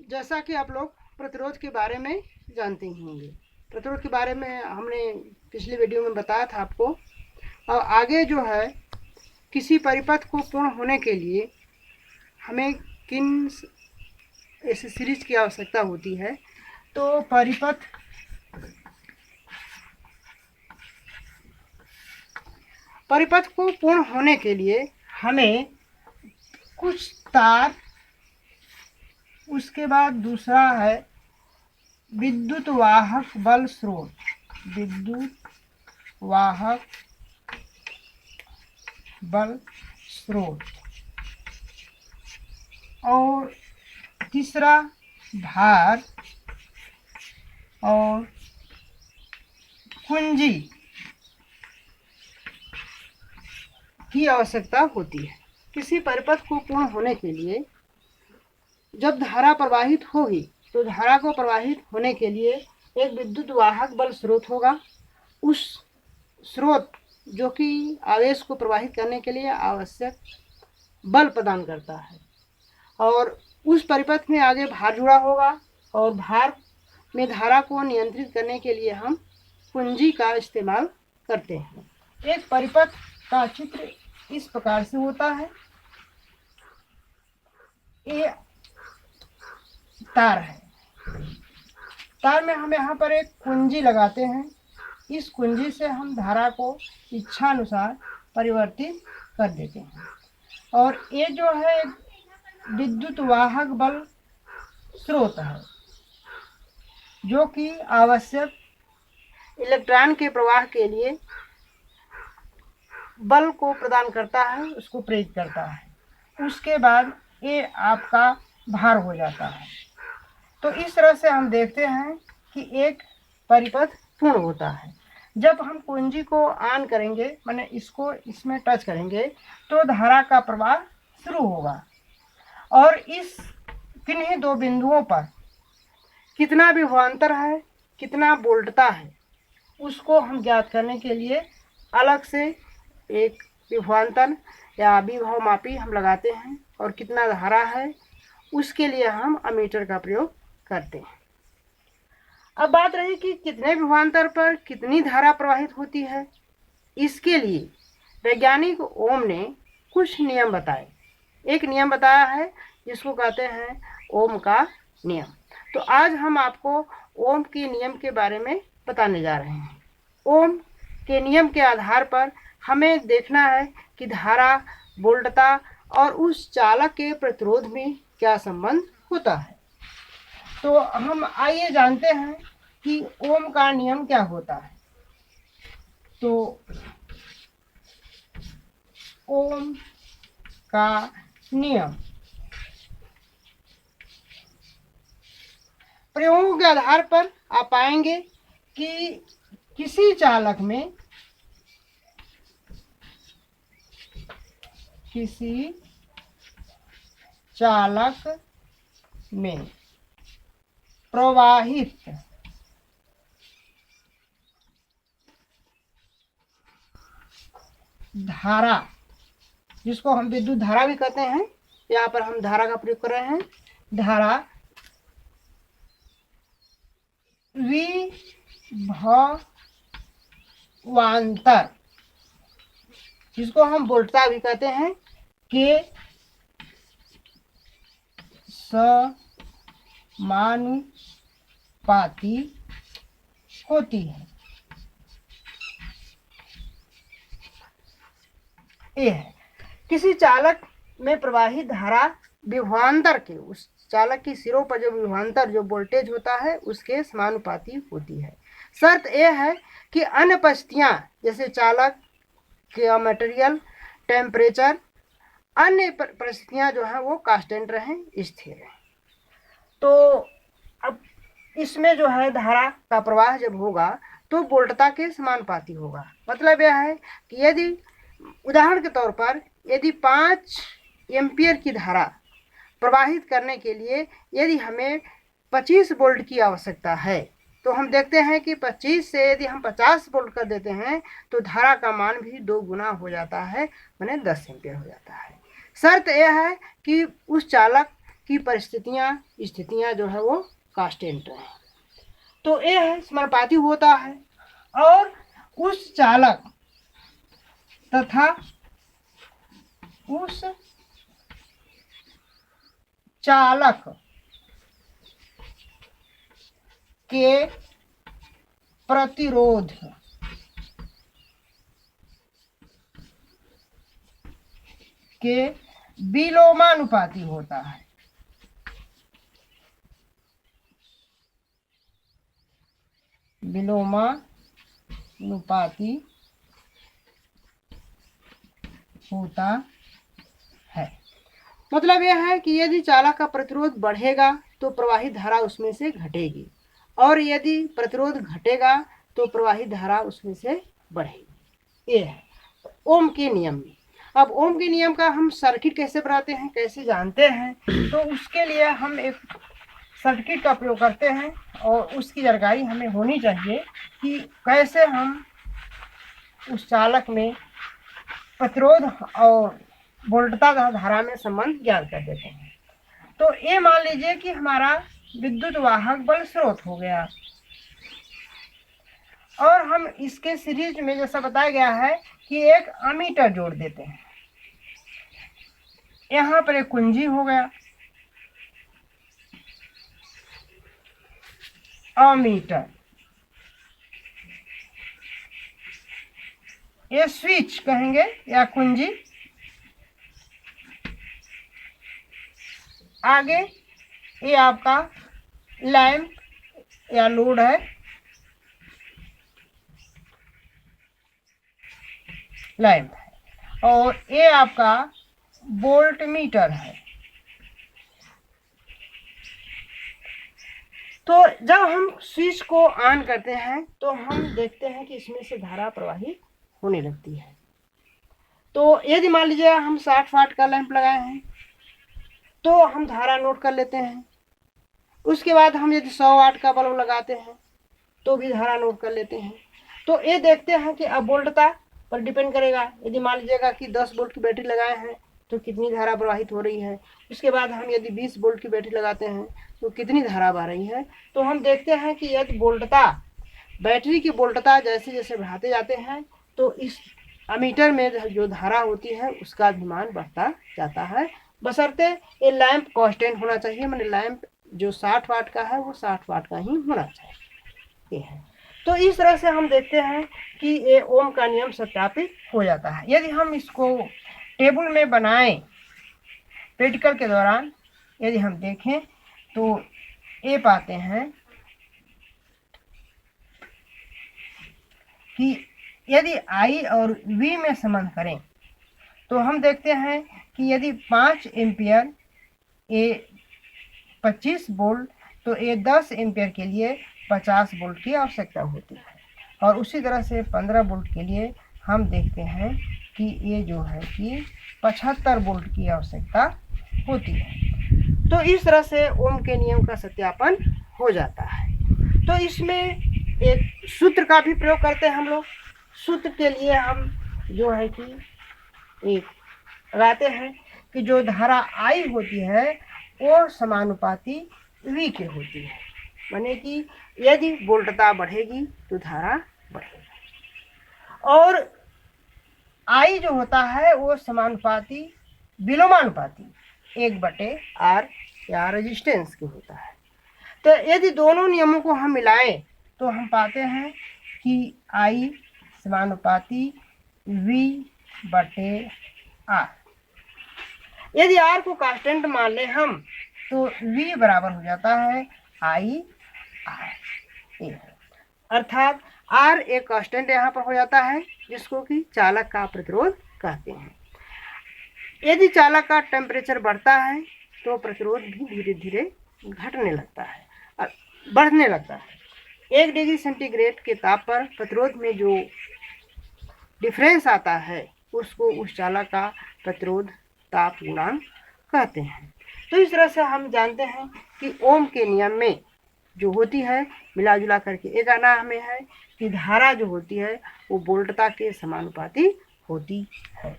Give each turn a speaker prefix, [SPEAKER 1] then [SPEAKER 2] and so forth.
[SPEAKER 1] जैसा कि आप लोग प्रतिरोध के बारे में जानते ही होंगे, प्रतिरोध के बारे में हमने पिछली वीडियो में बताया था आपको। और आगे जो है किसी परिपथ को पूर्ण होने के लिए हमें किन ऐसे सीरीज की आवश्यकता होती है। तो परिपथ को पूर्ण होने के लिए हमें कुछ तार, उसके बाद दूसरा है विद्युत वाहक बल स्रोत, विद्युत वाहक बल स्रोत, और तीसरा भार और कुंजी की आवश्यकता होती है। किसी परिपथ को पूर्ण होने के लिए जब धारा प्रवाहित होगी तो धारा को प्रवाहित होने के लिए एक विद्युत वाहक बल स्रोत होगा। उस स्रोत जो कि आवेश को प्रवाहित करने के लिए आवश्यक बल प्रदान करता है, और उस परिपथ में आगे भार जुड़ा होगा, और भार में धारा को नियंत्रित करने के लिए हम कुंजी का इस्तेमाल करते हैं। एक परिपथ का चित्र इस प्रकार से होता है। ये तार है, तार में हम यहाँ पर एक कुंजी लगाते हैं। इस कुंजी से हम धारा को इच्छानुसार परिवर्तित कर देते हैं। और ये जो है विद्युत वाहक बल स्रोत है, जो कि आवश्यक इलेक्ट्रॉन के प्रवाह के लिए बल को प्रदान करता है, उसको प्रेरित करता है। उसके बाद ये आपका भार हो जाता है। तो इस तरह से हम देखते हैं कि एक परिपथ पूर्ण होता है। जब हम कुंजी को ऑन करेंगे, माने इसको इसमें टच करेंगे, तो धारा का प्रवाह शुरू होगा। और इस किन्हीं दो बिंदुओं पर कितना विभवांतर है, कितना वोल्टता है, उसको हम ज्ञात करने के लिए अलग से एक विभवांतर या विभव मापी हम लगाते हैं, और कितना धारा है उसके लिए हम अमीटर का प्रयोग करते हैं। अब बात रही कि कितने विभवांतर पर कितनी धारा प्रवाहित होती है। इसके लिए वैज्ञानिक ओम ने कुछ नियम बताए। एक नियम बताया है जिसको कहते हैं ओम का नियम। तो आज हम आपको ओम के नियम के बारे में बताने जा रहे हैं। ओम के नियम के आधार पर हमें देखना है कि धारा, वोल्टता और उस चालक के प्रतिरोध में क्या संबंध होता है। तो हम आइए जानते हैं कि ओम का नियम क्या होता है। तो ओम का नियम प्रयोगों के आधार पर आप पाएंगे कि किसी चालक में प्रवाहित धारा, जिसको हम विद्युत धारा भी कहते हैं, यहाँ पर हम धारा का प्रयोग कर रहे हैं, धारा विभवांतर, जिसको हम वोल्टता भी कहते हैं, के समानुपाती होती है। यह है किसी चालक में प्रवाहित धारा विभवांतर के, उस चालक की सिरों पर जो विभवांतर, जो वोल्टेज होता है, उसके समानुपाती होती है। शर्त यह है कि अन्य परिस्थितियां जैसे चालक का मटेरियल, टेम्परेचर, अन्य परिस्थितियां जो हैं वो कांस्टेंट रहें, स्थिर रहें। तो अब इसमें जो है धारा का प्रवाह जब होगा तो वोल्टता के समानुपाती होगा। मतलब यह है कि यदि उदाहरण के तौर पर यदि 5 एम्पियर की धारा प्रवाहित करने के लिए यदि हमें 25 वोल्ट की आवश्यकता है, तो हम देखते हैं कि 25 से यदि हम 50 वोल्ट कर देते हैं तो धारा का मान भी 2 गुना हो जाता है, माने 10 एम्पियर हो जाता है। शर्त यह है कि उस चालक की स्थितियां जो है वो कांस्टेंट रहे। तो ये है समानुपाती होता है। और उस चालक तथा उस चालक के प्रतिरोध के विलोमानुपाती होता है। विलोमानुपाती होता है। मतलब यह है कि यदि चालक का प्रतिरोध बढ़ेगा तो प्रवाहित धारा उसमें से घटेगी, और यदि प्रतिरोध घटेगा तो प्रवाहित धारा उसमें से बढ़ेगी। ये है ओम के नियम में। अब ओम के नियम का हम सर्किट कैसे बनाते हैं, कैसे जानते हैं, तो उसके लिए हम एक सर्किट का प्रयोग करते हैं और उसकी जानकारी हमें होनी चाहिए कि कैसे हम उस चालक में प्रतिरोध और वोल्टता धारा में संबंध ज्ञात कर देते हैं। तो ये मान लीजिए कि हमारा विद्युत वाहक बल स्रोत हो गया, और हम इसके सीरीज में जैसा बताया गया है कि एक अमीटर जोड़ देते हैं। यहाँ पर एक कुंजी हो गया, अमीटर, ये स्विच कहेंगे या कुंजी। आगे ये आपका लैंप या लोड है, लैंप है, और ये आपका वोल्ट मीटर है। तो जब हम स्विच को ऑन करते हैं तो हम देखते हैं कि इसमें से धारा प्रवाहित होने लगती है। तो यदि मान लीजिए हम 60 वाट का लैंप लगाए हैं तो हम धारा नोट कर लेते हैं। उसके बाद हम यदि 100 वाट का बल्ब लगाते हैं तो भी धारा नोट कर लेते हैं। तो ये देखते हैं कि अब वोल्टता पर डिपेंड करेगा। यदि मान लीजिएगा कि 10 वोल्ट की बैटरी लगाए हैं तो कितनी धारा प्रवाहित हो रही है। उसके बाद हम यदि 20 वोल्ट की बैटरी लगाते हैं तो कितनी धारा बह रही है। तो हम देखते हैं कि यदि वोल्टता, बैटरी की वोल्टता जैसे जैसे बढ़ाते जाते हैं तो इस अमीटर में जो धारा होती है उसका भी मान बढ़ता जाता है, बशर्ते ये लैंप कांस्टेंट होना चाहिए। मैंने लैंप जो 60 वाट का है वो 60 वाट का ही होना चाहिए। ये है। तो इस तरह से हम देखते हैं कि ये ओम का नियम सत्यापित हो जाता है। यदि हम इसको टेबल में बनाएं प्रैक्टिकल के दौरान, यदि हम देखें तो ये पाते हैं कि यदि I और V में संबंध करें तो हम देखते हैं कि यदि 5 एम्पियर ये 25 वोल्ट, तो ये 10 एम्पियर के लिए 50 वोल्ट की आवश्यकता होती है, और उसी तरह से 15 वोल्ट के लिए हम देखते हैं कि ये जो है कि 75 वोल्ट की आवश्यकता होती है। तो इस तरह से ओम के नियम का सत्यापन हो जाता है। तो इसमें एक सूत्र का भी प्रयोग करते हैं हम लोग। सूत्र के लिए हम जो है कि एक लगाते हैं कि जो धारा I होती है वो समानुपाती V के होती है, माने कि यदि वोल्टता बढ़ेगी तो धारा बढ़ेगी, और I जो होता है वो समानुपाती विलोमानुपाती 1/R या रेजिस्टेंस के होता है। तो यदि दोनों नियमों को हम मिलाएं तो हम पाते हैं कि I समानुपाती V/R। यदि R को कांस्टेंट मान लें हम तो V बराबर हो जाता है IR, अर्थात R एक कांस्टेंट यहाँ पर हो जाता है जिसको कि चालक का प्रतिरोध कहते हैं। यदि चालक का टेम्परेचर बढ़ता है तो प्रतिरोध भी धीरे धीरे घटने लगता है और बढ़ने लगता है। 1 डिग्री सेंटीग्रेड के ताप पर प्रतिरोध में जो डिफरेंस आता है उसको उस चालक का प्रतिरोध ताप गुणांक कहते हैं। तो इस तरह से हम जानते हैं कि ओम के नियम में जो होती है मिला जुला करके एक आना हमें है कि धारा जो होती है वो वोल्टता के समानुपाती होती है।